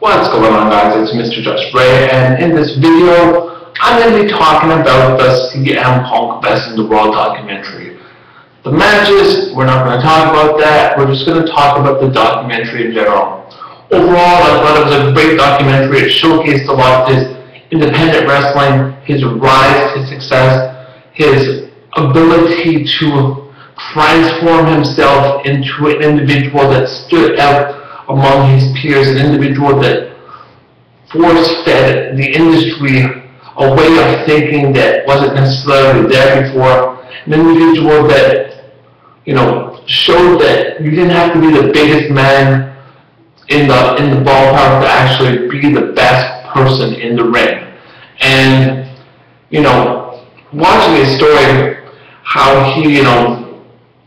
What's going on, guys? It's Mr. Just Ray, and in this video, I'm going to be talking about the CM Punk Best in the World documentary. The matches, we're not going to talk about that. We're just going to talk about the documentary in general. Overall, I thought it was a great documentary. It showcased a lot of his independent wrestling, his rise to success, his ability to transform himself into an individual that stood out among his peers, an individual that force-fed the industry a way of thinking that wasn't necessarily there before, an individual that, showed that you didn't have to be the biggest man in the ballpark to actually be the best person in the ring. And, watching his story, how he,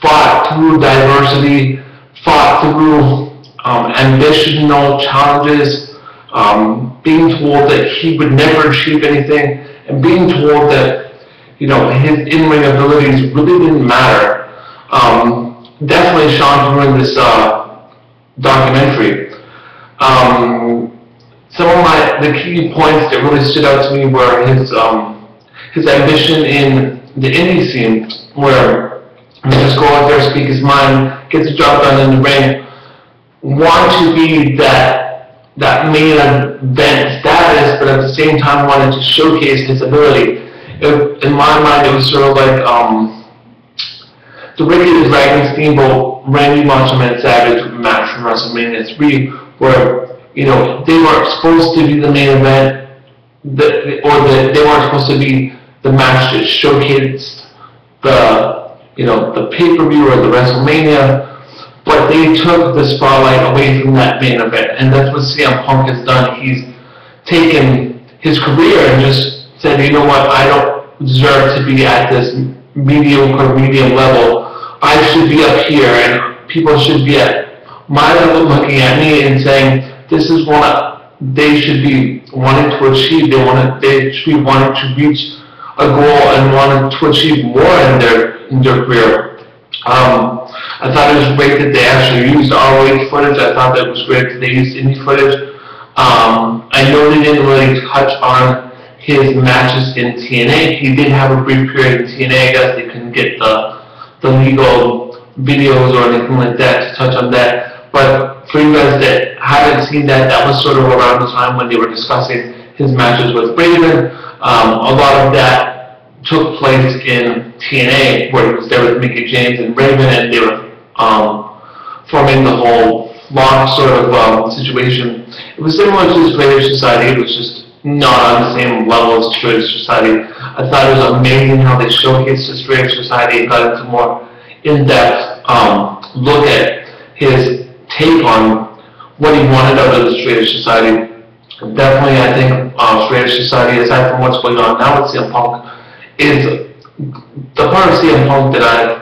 fought through diversity, fought through ambitional challenges, being told that he would never achieve anything, and being told that his in-ring abilities really didn't matter. Definitely shone through in this documentary. Some of the key points that really stood out to me were his ambition in the indie scene, where he just go out there, speak his mind, get the job done in the ring, want to be that main event status, but at the same time wanted to showcase his ability. In my mind, it was sort of like the Ricky Dragon Steamboat, Randy Macho Man Savage match from WrestleMania 3, where they weren't supposed to be the main event, they weren't supposed to be the match that showcased the pay-per-view or the WrestleMania, but they took the spotlight away from that main event, and that's what CM Punk has done. He's taken his career and just said, you know what, I don't deserve to be at this medium level. I should be up here, and people should be at my level looking at me and saying, this is what they should be wanting to achieve. They should be wanting to reach a goal and wanting to achieve more in their career. I thought it was great that they actually used ROH footage. I thought that it was great that they used indie footage. I know they didn't really touch on his matches in TNA. He did have a brief period in TNA. I guess they couldn't get the legal videos or anything like that to touch on that. But for you guys that haven't seen that, that was sort of around the time when they were discussing his matches with Raven. A lot of that took place in TNA, where he was there with Mickie James and Raven, and they were forming the whole lock sort of situation. It was similar to his Creative Society. It was just not on the same level as Creative Society. I thought it was amazing how they showcased his Creative Society and got into more in-depth look at his take on what he wanted out of the Creative Society. Definitely, I think Creative Society, aside from what's going on now with CM Punk, is the part of CM Punk that I've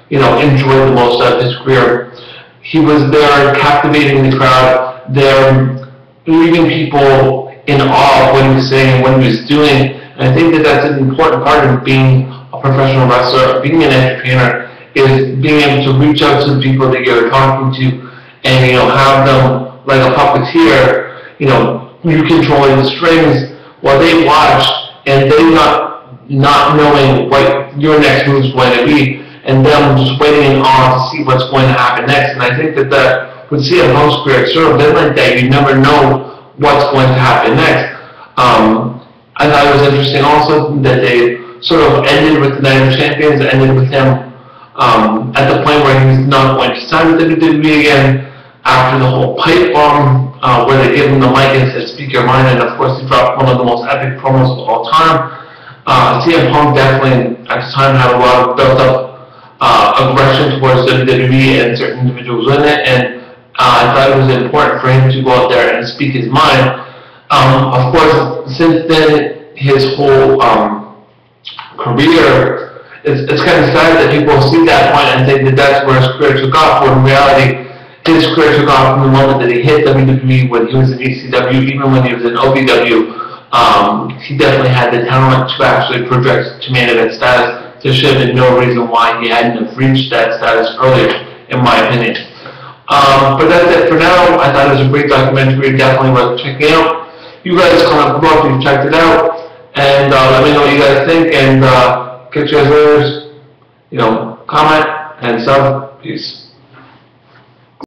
enjoyed the most out of his career. He was there captivating the crowd, there leaving people in awe of what he was saying and what he was doing. And I think that that's an important part of being a professional wrestler, being an entertainer, is being able to reach out to the people that you're talking to and have them like a puppeteer, you controlling the strings while they watch, and they not knowing what your next move is going to be, and them just waiting in awe to see what's going to happen next. And I think that with CM Punk's career, it's sort of been like that. You never know what's going to happen next. I thought it was interesting also that they sort of ended with the Night of Champions, ended with him at the point where he's not going to sign with WWE again after the whole pipe bomb, where they gave him the mic and said, speak your mind, and of course he dropped one of the most epic promos of all time. CM Punk definitely at the time had a lot of built-up aggression towards WWE and certain individuals in it, and I thought it was important for him to go out there and speak his mind. Of course, since then, his whole career, it's kind of sad that people see that point and think that that's where his career took off, when in reality, his career took off from the moment that he hit WWE, when he was in ECW, even when he was in OVW. He definitely had the talent to actually project to main event status. There should have been no reason why he hadn't have reached that status earlier, in my opinion. But that's it for now. I thought it was a great documentary, definitely worth checking out. You guys comment below if you've checked it out, and let me know what you guys think, and catch you guys later. Comment and sub. Peace.